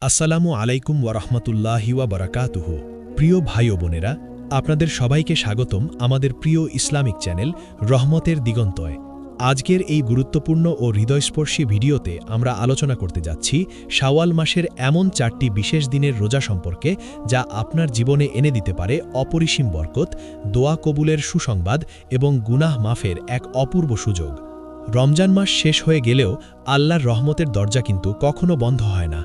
আসসালামু আলাইকুম ওয়ারাহমাতুল্লাহি ওয়া বারাকাতুহু। প্রিয় ভাই ও বোনেরা, আপনাদের সবাইকে স্বাগতম আমাদের প্রিয় ইসলামিক চ্যানেল রহমতের দিগন্তয়। আজকের এই গুরুত্বপূর্ণ ও হৃদয়স্পর্শী ভিডিওতে আমরা আলোচনা করতে যাচ্ছি শাওয়াল মাসের এমন 4টি বিশেষ দিনের রোজা সম্পর্কে, যা আপনার জীবনে এনে দিতে পারে অপরিসীম বরকত, দোয়া কবুলের সুসংবাদ এবং গুনাহ মাফের এক অপূর্ব সুযোগ। রমজান মাস শেষ হয়ে গেলেও আল্লাহর রহমতের দরজা কিন্তু কখনো বন্ধ হয় না,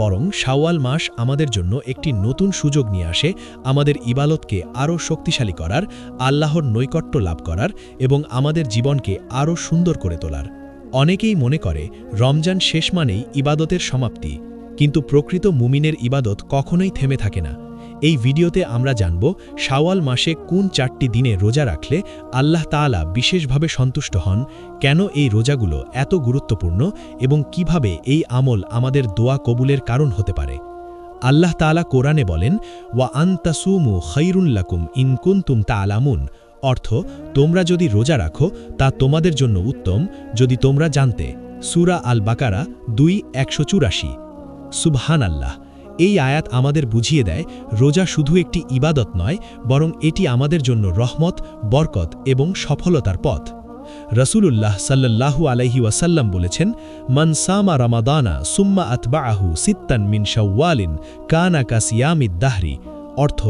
বরং শাওয়াল মাস আমাদের জন্য একটি নতুন সুযোগ নিয়ে আসে আমাদের ইবাদতকে আরও শক্তিশালী করার, আল্লাহর নৈকট্য লাভ করার এবং আমাদের জীবনকে আরও সুন্দর করে তোলার। অনেকেই মনে করে রমজান শেষ মানেই ইবাদতের সমাপ্তি, কিন্তু প্রকৃত মুমিনের ইবাদত কখনোই থেমে থাকে না। এই ভিডিওতে আমরা জানব শাওয়াল মাসে কোন 4টি দিনে রোজা রাখলে আল্লাহ তাআলা বিশেষভাবে সন্তুষ্ট হন, কেন এই রোজাগুলো এত গুরুত্বপূর্ণ এবং কিভাবে এই আমল আমাদের দোয়া কবুলের কারণ হতে পারে। আল্লাহ তাআলা কোরআনে বলেন, ওয়া আনতাসুমু খায়রুন লাকুম ইন কুনতুম তা'লামুন, অর্থ তোমরা যদি রোজা রাখো তা তোমাদের জন্য উত্তম যদি তোমরা জানতে। সূরা আল বাকারা 2:184। সুবহানাল্লাহ। এই আয়াত আমাদের বুঝিয়ে দেয় রোজা শুধু একটি ইবাদত নয়, বরং এটি আমাদের জন্য রহমত, বরকত এবং সফলতার পথ। রাসূলুল্লাহ সাল্লাল্লাহু আলাইহি ওয়াসাল্লাম বলেছেন, মান সামা রমাদানা সুম্মা আতবাআহু সিত্তান মিন শাওয়ালিন কানা কাসিয়ামিদ দাহরি, অর্থ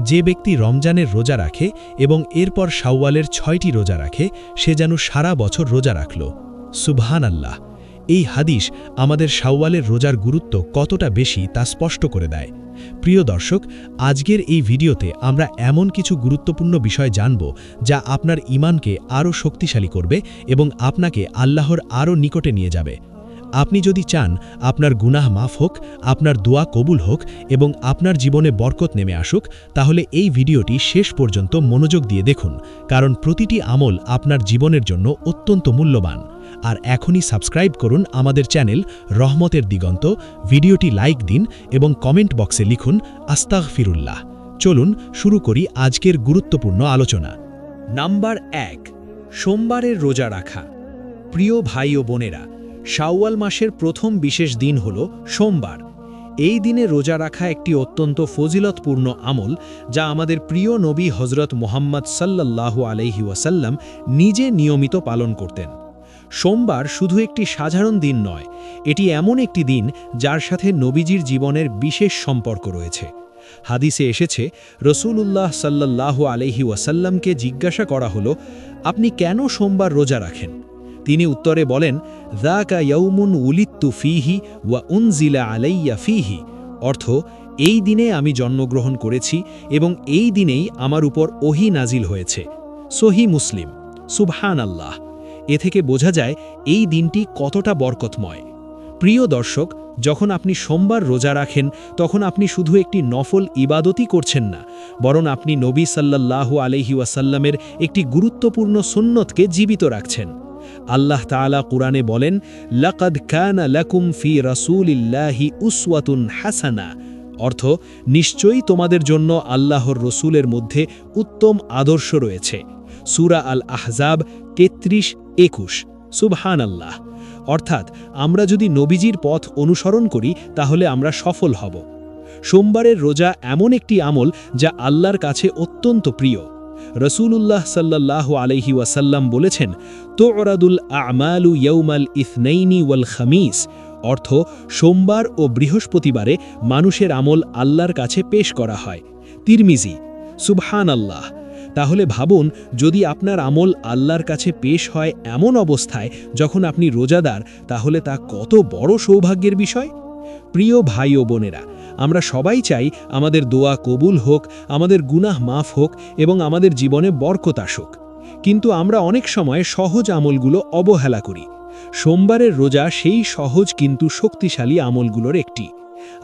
যে ব্যক্তি রমজানের রোজা রাখে এবং এরপর শাওয়ালের 6টি রোজা রাখে, সে যেন সারা বছর রোজা রাখল। সুবহানাল্লাহ। এই হাদিস আমাদের শাওয়ালের রোজার গুরুত্ব কতটা বেশি তা স্পষ্ট করে দেয়। প্রিয় দর্শক, আজকের এই ভিডিওতে আমরা এমন কিছু গুরুত্বপূর্ণ বিষয় জানব যা আপনার ঈমানকে আরও শক্তিশালী করবে এবং আপনাকে আল্লাহর আরও নিকটে নিয়ে যাবে। আপনি যদি চান আপনার গুনাহ মাফ হোক, আপনার দোয়া কবুল হোক এবং আপনার জীবনে বরকত নেমে আসুক, তাহলে এই ভিডিওটি শেষ পর্যন্ত মনোযোগ দিয়ে দেখুন, কারণ প্রতিটি আমল আপনার জীবনের জন্য অত্যন্ত মূল্যবান। আর এখনই সাবস্ক্রাইব করুন আমাদের চ্যানেল রহমতের দিগন্ত, ভিডিওটি লাইক দিন এবং কমেন্ট বক্সে লিখুন আস্তাগফিরুল্লাহ। চলুন শুরু করি আজকের গুরুত্বপূর্ণ আলোচনা। নাম্বার 1, সোমবারের রোজা রাখা। প্রিয় ভাই ও বোনেরা, শাওয়াল মাসের প্রথম বিশেষ দিন হল সোমবার। এই দিনে রোজা রাখা একটি অত্যন্ত ফজিলতপূর্ণ আমল, যা আমাদের প্রিয় নবী হযরত মুহাম্মদ সাল্লাল্লাহু আলাইহি ওয়াসাল্লাম নিজে নিয়মিত পালন করতেন। সোমবার শুধু একটি সাধারণ দিন নয়, এটি এমন একটি দিন যার সাথে নবীজির জীবনের বিশেষ সম্পর্ক রয়েছে। হাদিসে এসেছে, রাসূলুল্লাহ সাল্লাল্লাহু আলাইহি ওয়াসাল্লামকে জিজ্ঞাসা করা হলো, আপনি কেন সোমবার রোজা রাখেন? তিনি উত্তরে বলেন, যাকা ইয়াউমুন উলিদতু ফীহি ওয়া উনজিলা আলাইয়া ফীহি, অর্থ এই দিনে আমি জন্মগ্রহণ করেছি এবং এই দিনেই আমার উপর ওহী নাজিল হয়েছে। সহিহ মুসলিম। সুবহানাল্লাহ। এ থেকে বোঝা যায় এই দিনটি কতটা বরকতময়। প্রিয় দর্শক, যখন আপনি সোমবার রোজা রাখেন, তখন আপনি শুধু একটি নফল ইবাদতই করছেন না, বরং আপনি নবী সাল্লাল্লাহু আলাইহি ওয়াসাল্লামের একটি গুরুত্বপূর্ণ সুন্নতকে জীবিত রাখছেন। আল্লাহ তাআলা কুরআনে বলেন, লাকাদ কানা লাকুম ফি রাসূলিল্লাহি উসওয়াতুন হাসানা, অর্থ নিশ্চয়ই তোমাদের জন্য আল্লাহর রসূলের মধ্যে উত্তম আদর্শ রয়েছে। সূরা আল আহজাব 33-21। সুবহানাল্লাহ। অর্থাৎ আমরা যদি নবীজির পথ অনুসরণ করি তাহলে আমরা সফল হব। সোমবারের রোজা এমন একটি আমল যা আল্লাহর কাছে অত্যন্ত প্রিয়। রাসূলুল্লাহ সাল্লাল্লাহু আলাইহি ওয়াসাল্লাম বলেছেন, তু'রাদুল আ'মালু ইয়াউমাল ইথনাইনি ওয়াল খামিস, অর্থ সোমবার ও বৃহস্পতিবারে মানুষের আমল আল্লাহর কাছে পেশ করা হয়। তিরমিজি। সুবহানাল্লাহ। তাহলে ভাবুন, যদি আপনার আমল আল্লাহর কাছে পেশ হয় এমন অবস্থায় যখন আপনি রোজাদার, তাহলে তা কত বড় সৌভাগ্যের বিষয়। প্রিয় ভাই ও বোনেরা, আমরা সবাই চাই আমাদের দোয়া কবুল হোক, আমাদের গুনাহ মাফ হোক এবং আমাদের জীবনে বরকত আসুক। কিন্তু আমরা অনেক সময় সহজ আমলগুলো অবহেলা করি। সোমবারের রোজা সেই সহজ কিন্তু শক্তিশালী আমলগুলোর একটি।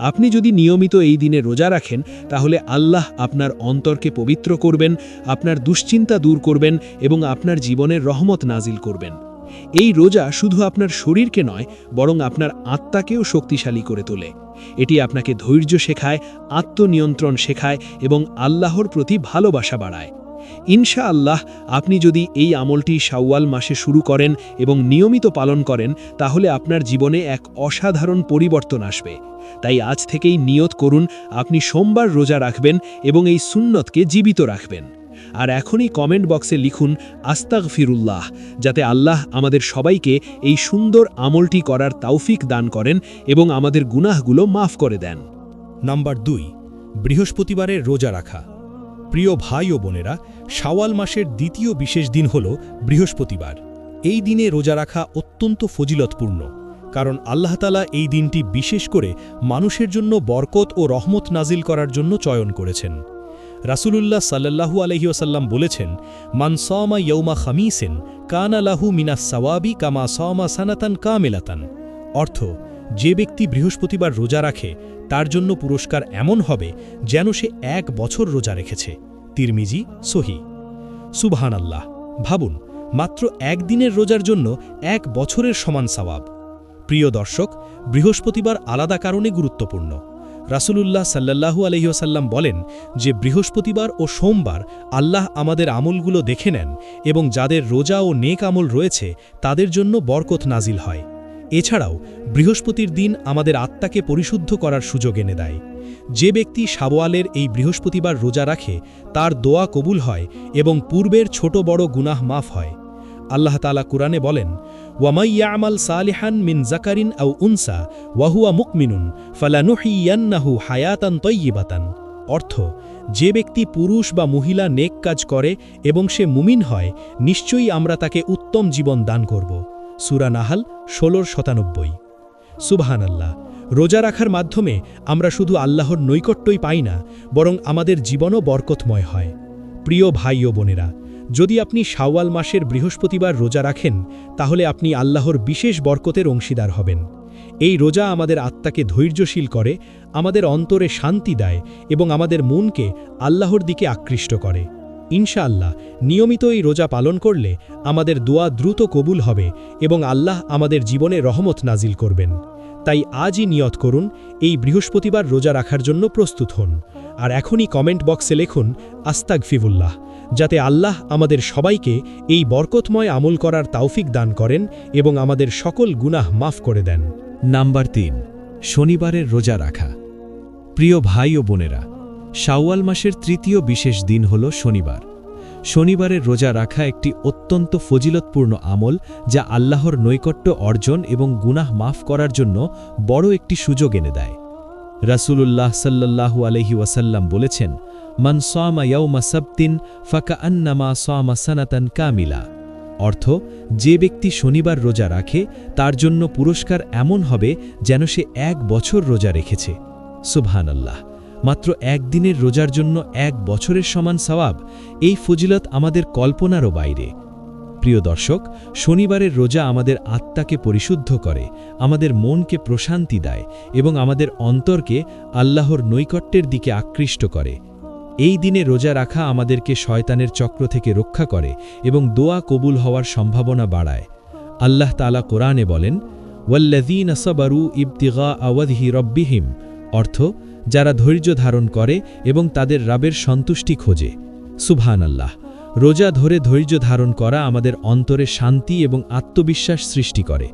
আপনি যদি নিয়মিত এই দিনে রোজা রাখেন, তাহলে আল্লাহ আপনার অন্তরকে পবিত্র করবেন, আপনার দুশ্চিন্তা দূর করবেন এবং আপনার জীবনের রহমত নাজিল করবেন। এই রোজা শুধু আপনার শরীরকে নয়, বরং আপনার আত্মাকেও শক্তিশালী করে তোলে। এটি আপনাকে ধৈর্য শেখায়, আত্মনিয়ন্ত্রণ শেখায় এবং আল্লাহর প্রতি ভালোবাসা বাড়ায়। ইনশাআল্লাহ আপনি যদি এই আমলটি শাওয়াল মাসে শুরু করেন এবং নিয়মিত পালন করেন তাহলে আপনার জীবনে এক অসাধারণ পরিবর্তন আসবে। তাই আজ থেকেই নিয়ত করুন আপনি সোমবার রোজা রাখবেন এবং এই সুন্নতকে জীবিত রাখবেন। আর এখনই কমেন্ট বক্সে লিখুন আস্তাগফিরুল্লাহ, যাতে আল্লাহ আমাদের সবাইকে এই সুন্দর আমলটি করার তৌফিক দান করেন এবং আমাদের গুনাহগুলো মাফ করে দেন। নাম্বার 2, বৃহস্পতিবারের রোজা রাখা। প্রিয় ভাই ও বোনেরা, শাওয়াল মাসের দ্বিতীয় বিশেষ দিন হল বৃহস্পতিবার। এই দিনে রোজা রাখা অত্যন্ত ফজিলতপূর্ণ, কারণ আল্লাহ তাআলা এই দিনটি বিশেষ করে মানুষের জন্য বরকত ও রহমত নাজিল করার জন্য চয়ন করেছেন। রাসূলুল্লাহ সাল্লাল্লাহু আলাইহি ওয়াসাল্লাম বলেছেন, মান সামা ইয়াউমা খামিসিন কানা লাহু মিনাস সাওয়াবি কামা সামা সানাতান কামিলাতান। অর্থ, যে ব্যক্তি বৃহস্পতিবার রোজা রাখে তার জন্য পুরস্কার এমন হবে যেন সে 1 বছর রোজা রেখেছে। তিরমিজি, সহি। সুবহানাল্লাহ! ভাবুন, মাত্র একদিনের রোজার জন্য 1 বছরের সমান সওয়াব। প্রিয় দর্শক, বৃহস্পতিবার আলাদা কারণে গুরুত্বপূর্ণ। রাসূলুল্লাহ সাল্লাল্লাহু আলাইহি ওয়াসাল্লাম বলেন যে বৃহস্পতিবার ও সোমবার আল্লাহ আমাদের আমলগুলো দেখে নেন এবং যাদের রোজা ও নেক আমল রয়েছে তাদের জন্য বরকত নাজিল হয়। এছাড়াও বৃহস্পতির দিন আমাদের আত্মাকে পরিশুদ্ধ করার সুযোগ এনে দেয়। যে ব্যক্তি শাওয়ালের এই বৃহস্পতিবার রোজা রাখে তার দোয়া কবুল হয় এবং পূর্বের ছোট বড় গুনাহ মাফ হয়। আল্লাহ তাআলা কুরআনে বলেন, ওয়ামাই ইয়ামাল সালিহান মিন যাকারিন আও উনসা ওয়া হুয়া মুকমিনুন ফালানুহিয়ান্নাহু হায়াতান তাইয়্যিবাতান। অর্থ, যে ব্যক্তি পুরুষ বা মহিলা নেক কাজ করে এবং সে মুমিন হয়, নিশ্চয়ই আমরা তাকে উত্তম জীবন দান করব। সূরা নাহাল 16:97। সুবহানাল্লাহ! রোজা রাখার মাধ্যমে আমরা শুধু আল্লাহর নৈকট্যই পাই না, বরং আমাদের জীবনও বরকতময় হয়। প্রিয় ভাই ও বোনেরা, যদি আপনি শাওয়াল মাসের বৃহস্পতিবার রোজা রাখেন তাহলে আপনি আল্লাহর বিশেষ বরকতের অংশীদার হবেন। এই রোজা আমাদের আত্মাকে ধৈর্যশীল করে, আমাদের অন্তরে শান্তি দেয় এবং আমাদের মনকে আল্লাহর দিকে আকৃষ্ট করে। ইনশাআল্লাহ নিয়মিত এই রোজা পালন করলে আমাদের দোয়া দ্রুত কবুল হবে এবং আল্লাহ আমাদের জীবনে রহমত নাজিল করবেন। তাই আজই নিয়ত করুন এই বৃহস্পতিবার রোজা রাখার জন্য প্রস্তুত হন। আর এখনই কমেন্ট বক্সে লিখুন আস্তাগফিরুল্লাহ, যাতে আল্লাহ আমাদের সবাইকে এই বরকতময় আমল করার তৌফিক দান করেন এবং আমাদের সকল গুনাহ মাফ করে দেন। নাম্বার 3, শনিবারের রোজা রাখা। প্রিয় ভাই ও বোনেরা, শাওয়াল মাসের তৃতীয় বিশেষ দিন হল শনিবার। শনিবারের রোজা রাখা একটি অত্যন্ত ফজিলতপূর্ণ আমল, যা আল্লাহর নৈকট্য অর্জন এবং গুনাহ মাফ করার জন্য বড় একটি সুযোগ এনে দেয়। রাসূলুল্লাহ সাল্লাল্লাহু আলাইহি ওয়াসাল্লাম বলেছেন, মান সামা ইয়াউমা সাবতিন ফাকাআন্নামা সামা সানাতান কামিলা। অর্থ, যে ব্যক্তি শনিবার রোজা রাখে তার জন্য পুরস্কার এমন হবে যেন সে 1 বছর রোজা রেখেছে। সুবহানাল্লাহ! মাত্র একদিনের রোজার জন্য 1 বছরের সমান সওয়াব, এই ফজিলত আমাদের কল্পনারও বাইরে। প্রিয় দর্শক, শনিবারের রোজা আমাদের আত্মাকে পরিশুদ্ধ করে, আমাদের মনকে প্রশান্তি দেয় এবং আমাদের অন্তরকে আল্লাহর নৈকট্যের দিকে আকৃষ্ট করে। এই দিনে রোজা রাখা আমাদেরকে শয়তানের চক্র থেকে রক্ষা করে এবং দোয়া কবুল হওয়ার সম্ভাবনা বাড়ায়। আল্লাহ তাআলা কোরআনে বলেন, ওয়াল্লাযীনা সাবারু ইবতিগাআ ওয়াজহি রাব্বিহিম। অর্থ, যারা ধৈর্য ধারণ করে এবং তাদের রাবের সন্তুষ্টি খোঁজে। সুবহানাল্লাহ! রোজা ধরে ধৈর্য ধারণ করা আমাদের অন্তরে শান্তি এবং আত্মবিশ্বাস সৃষ্টি করে।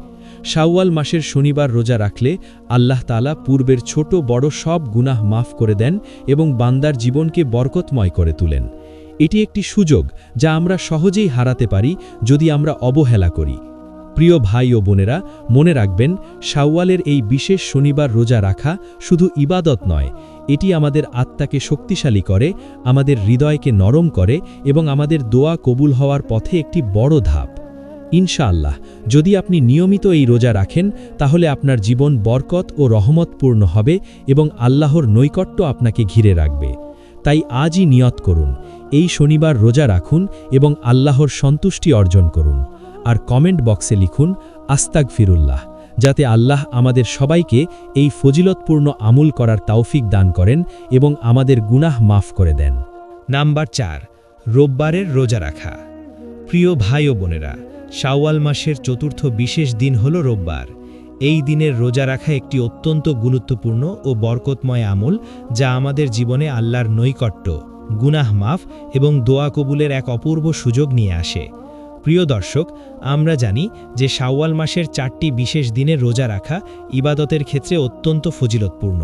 শাওয়াল মাসের শনিবার রোজা রাখলে আল্লাহ তাআলা পূর্বের ছোট বড় সব গুনাহ মাফ করে দেন এবং বান্দার জীবনকে বরকতময় করে তুলেন। এটি একটি সুযোগ যা আমরা সহজেই হারাতে পারি যদি আমরা অবহেলা করি। প্রিয় ভাই ও বোনেরা, মনে রাখবেন, শাওয়ালের এই বিশেষ শনিবার রোজা রাখা শুধু ইবাদত নয়, এটি আমাদের আত্মাকে শক্তিশালী করে, আমাদের হৃদয়কে নরম করে এবং আমাদের দোয়া কবুল হওয়ার পথে একটি বড় ধাপ। ইনশাআল্লাহ যদি আপনি নিয়মিত এই রোজা রাখেন তাহলে আপনার জীবন বরকত ও রহমতপূর্ণ হবে এবং আল্লাহর নৈকট্য আপনাকে ঘিরে রাখবে। তাই আজই নিয়ত করুন, এই শনিবার রোজা রাখুন এবং আল্লাহর সন্তুষ্টি অর্জন করুন। আর কমেন্ট বক্সে লিখুন আস্তাগফিরুল্লাহ, যাতে আল্লাহ আমাদের সবাইকে এই ফজিলতপূর্ণ আমল করার তৌফিক দান করেন এবং আমাদের গুনাহ মাফ করে দেন। নাম্বার 4, রোববারের রোজা রাখা। প্রিয় ভাই ও বোনেরা, শাওয়াল মাসের চতুর্থ বিশেষ দিন হল রোববার। এই দিনের রোজা রাখা একটি অত্যন্ত গুরুত্বপূর্ণ ও বরকতময় আমল, যা আমাদের জীবনে আল্লাহর নৈকট্য, গুনাহ মাফ এবং দোয়া কবুলের এক অপূর্ব সুযোগ নিয়ে আসে। প্রিয় দর্শক, আমরা জানি যে শাওয়াল মাসের 4টি বিশেষ দিনে রোজা রাখা ইবাদতের ক্ষেত্রে অত্যন্ত ফজিলতপূর্ণ।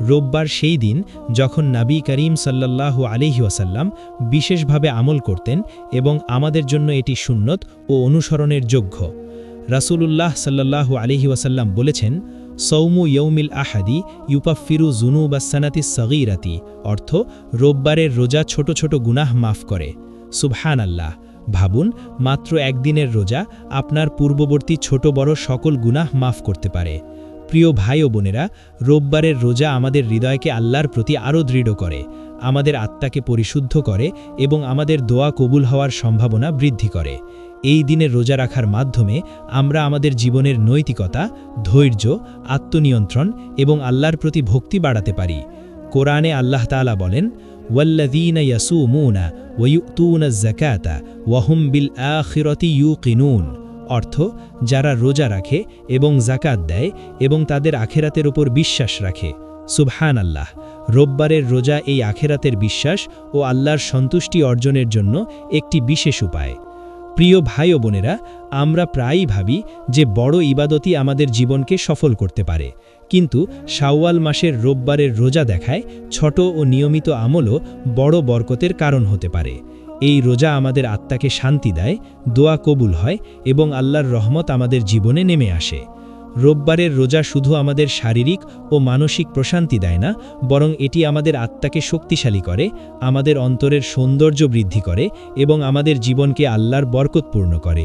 রোববার সেই দিন যখন নবী করিম সাল্লাল্লাহু আলাইহি ওয়াসাল্লাম বিশেষভাবে আমল করতেন এবং আমাদের জন্য এটি সুন্নত ও অনুসরণের যোগ্য। রাসূলুল্লাহ সাল্লাল্লাহু আলাইহি ওয়াসাল্লাম বলেছেন, সৌমু ইয়ৌমিল আহাদি ইউপাফিরু জুনুবাস সানাতিস সগীরাতি, অর্থ রোববারের রোজা ছোট ছোট গুনাহ মাফ করে। সুবহানাল্লাহ! ভাবুন, মাত্র একদিনের রোজা আপনার পূর্ববর্তী ছোট বড় সকল গুনাহ মাফ করতে পারে। প্রিয় ভাই ও বোনেরা, রোববারের রোজা আমাদের হৃদয়কে আল্লাহর প্রতি আরও দৃঢ় করে, আমাদের আত্মাকে পরিশুদ্ধ করে এবং আমাদের দোয়া কবুল হওয়ার সম্ভাবনা বৃদ্ধি করে। এই দিনের রোজা রাখার মাধ্যমে আমরা আমাদের জীবনের নৈতিকতা, ধৈর্য, আত্মনিয়ন্ত্রণ এবং আল্লাহর প্রতি ভক্তি বাড়াতে পারি। কোরআনে আল্লাহ তাআলা বলেন, ওয়াল্লাযীনা ইয়াসুমুনা ওয়া ইউতুনাজ যাকাতা ওয়া হুম বিল আখিরাতি ইউকিনুন, অর্থ যারা রোজা রাখে এবং যাকাত দেয় এবং তাদের আখিরাতের উপর বিশ্বাস রাখে। সুবহানাল্লাহ! রোববারের রোজা এই আখিরাতের বিশ্বাস ও আল্লাহর সন্তুষ্টি অর্জনের জন্য একটি বিশেষ উপায়। প্রিয় ভাই ও বোনেরা, আমরা প্রায়ই ভাবি যে বড় ইবাদতই আমাদের জীবনকে সফল করতে পারে, কিন্তু শাওয়াল মাসের রোববারের রোজা দেখায় ছোট ও নিয়মিত আমলও বড় বরকতের কারণ হতে পারে। এই রোজা আমাদের আত্মাকে শান্তি দেয়, দোয়া কবুল হয় এবং আল্লাহর রহমত আমাদের জীবনে নেমে আসে। রোববারের রোজা শুধু আমাদের শারীরিক ও মানসিক প্রশান্তি দেয় না, বরং এটি আমাদের আত্মাকে শক্তিশালী করে, আমাদের অন্তরের সৌন্দর্য বৃদ্ধি করে এবং আমাদের জীবনকে আল্লাহর বরকতপূর্ণ করে।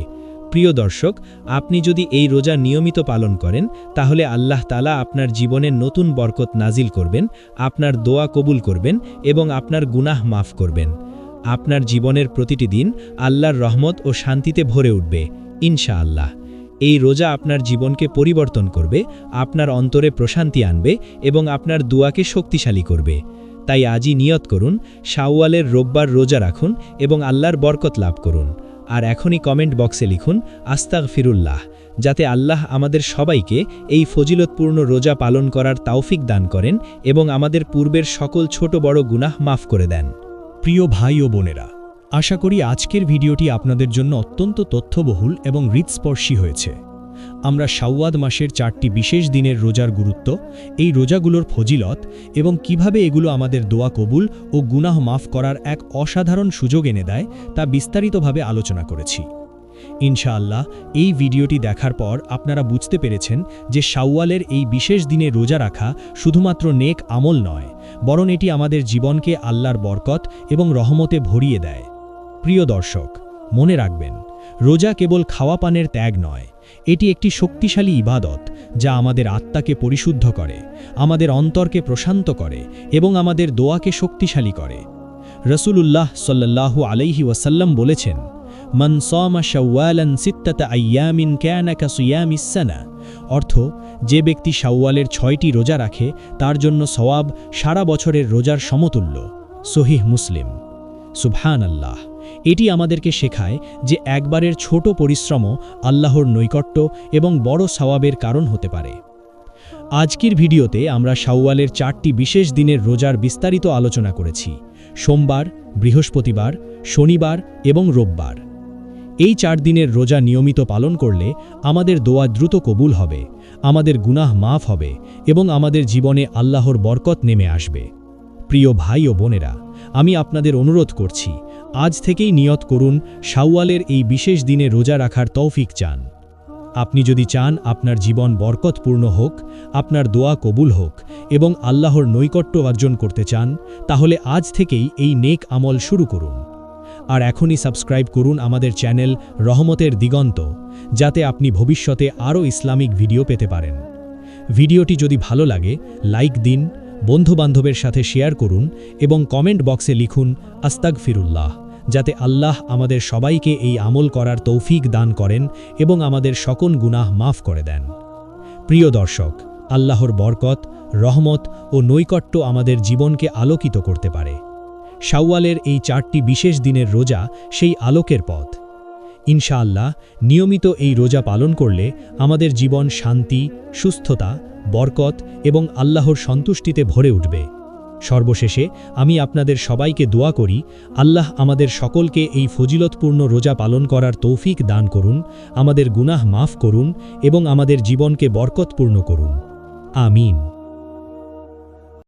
প্রিয় দর্শক, আপনি যদি এই রোজা নিয়মিত পালন করেন, তাহলে আল্লাহ তাআলা আপনার জীবনে নতুন বরকত নাজিল করবেন, আপনার দোয়া কবুল করবেন এবং আপনার গুনাহ মাফ করবেন। আপনার জীবনের প্রতিটি দিন আল্লাহর রহমত ও শান্তিতে ভরে উঠবে ইনশাআল্লাহ। এই রোজা আপনার জীবনকে পরিবর্তন করবে, আপনার অন্তরে প্রশান্তি আনবে এবং আপনার দুয়াকে শক্তিশালী করবে। তাই আজই নিয়ত করুন, শাওয়ালের রোববার রোজা রাখুন এবং আল্লাহর বরকত লাভ করুন। আর এখনই কমেন্ট বক্সে লিখুন আস্তাগফিরুল্লাহ, যাতে আল্লাহ আমাদের সবাইকে এই ফজিলতপূর্ণ রোজা পালন করার তৌফিক দান করেন এবং আমাদের পূর্বের সকল ছোট বড় গুনাহ মাফ করে দেন। প্রিয় ভাই ও বোনেরা, আশা করি আজকের ভিডিওটি আপনাদের জন্য অত্যন্ত তথ্যবহুল এবং হৃদস্পর্শী হয়েছে। আমরা শাওয়াল মাসের 4টি বিশেষ দিনের রোজার গুরুত্ব, এই রোজাগুলোর ফজিলত এবং কিভাবে এগুলো আমাদের দোয়া কবুল ও গুনাহ মাফ করার এক অসাধারণ সুযোগ এনে দেয় তা বিস্তারিতভাবে আলোচনা করেছি। ইনশাআল্লাহ, এই ভিডিওটি দেখার পর আপনারা বুঝতে পেরেছেন যে শাওয়ালের এই বিশেষ দিনে রোজা রাখা শুধুমাত্র নেক আমল নয়, বরং এটি আমাদের জীবনকে আল্লাহর বরকত এবং রহমতে ভরিয়ে দেয়। প্রিয় দর্শক, মনে রাখবেন, রোজা কেবল খাওয়া পানের ত্যাগ নয়, এটি একটি শক্তিশালী ইবাদত যা আমাদের আত্মাকে পরিশুদ্ধ করে, আমাদের অন্তরকে প্রশান্ত করে এবং আমাদের দোয়াকে শক্তিশালী করে। রাসূলুল্লাহ সাল্লাল্লাহু আলাইহি ওয়াসাল্লাম বলেছেন, মান সামা শাওয়ালান সিত্তাতা আইয়ামিন কানা কাসিয়ামিস সানা, অর্থ যে ব্যক্তি শাওয়ালের 6টি রোজা রাখে তার জন্য সওয়াব সারা বছরের রোজার সমতুল্য। সহিহ মুসলিম। সুবহানাল্লাহ! এটি আমাদেরকে শেখায় যে একবারের ছোট পরিশ্রমও আল্লাহর নৈকট্য এবং বড় সওয়াবের কারণ হতে পারে। আজকের ভিডিওতে আমরা শাওয়ালের 4টি বিশেষ দিনের রোজার বিস্তারিত আলোচনা করেছি: সোমবার, বৃহস্পতিবার, শনিবার এবং রোববার। এই 4 দিনের রোজা নিয়মিত পালন করলে আমাদের দোয়া দ্রুত কবুল হবে, আমাদের গুনাহ মাফ হবে এবং আমাদের জীবনে আল্লাহর বরকত নেমে আসবে। প্রিয় ভাই ও বোনেরা, আমি আপনাদের অনুরোধ করছি, আজ থেকেই নিয়ত করুন শাওয়ালের এই বিশেষ দিনে রোজা রাখার তৌফিক চান। আপনি যদি চান আপনার জীবন বরকতপূর্ণ হোক, আপনার দোয়া কবুল হোক এবং আল্লাহর নৈকট্য অর্জন করতে চান, তাহলে আজ থেকেই এই নেক আমল শুরু করুন। আর এখনই সাবস্ক্রাইব করুন আমাদের চ্যানেল রহমতের দিগন্ত, যাতে আপনি ভবিষ্যতে আরও ইসলামিক ভিডিও পেতে পারেন। ভিডিওটি যদি ভালো লাগে লাইক দিন, বন্ধুবান্ধবের সাথে শেয়ার করুন এবং কমেন্ট বক্সে লিখুন আস্তাগফিরুল্লাহ, যাতে আল্লাহ আমাদের সবাইকে এই আমল করার তৌফিক দান করেন এবং আমাদের সকল গুনাহ মাফ করে দেন। প্রিয় দর্শক, আল্লাহর বরকত, রহমত ও নৈকট্য আমাদের জীবনকে আলোকিত করতে পারে। শাওয়ালের এই 4টি বিশেষ দিনের রোজা সেই আলোকের পথ। ইনশাআল্লাহ, নিয়মিত এই রোজা পালন করলে আমাদের জীবন শান্তি, সুস্থতা, বরকত এবং আল্লাহর সন্তুষ্টিতে ভরে উঠবে। সর্বশেষে আমি আপনাদের সবাইকে দোয়া করি, আল্লাহ আমাদের সকলকে এই ফজিলতপূর্ণ রোজা পালন করার তৌফিক দান করুন, আমাদের গুনাহ মাফ করুন এবং আমাদের জীবনকে বরকতপূর্ণ করুন। আমিন।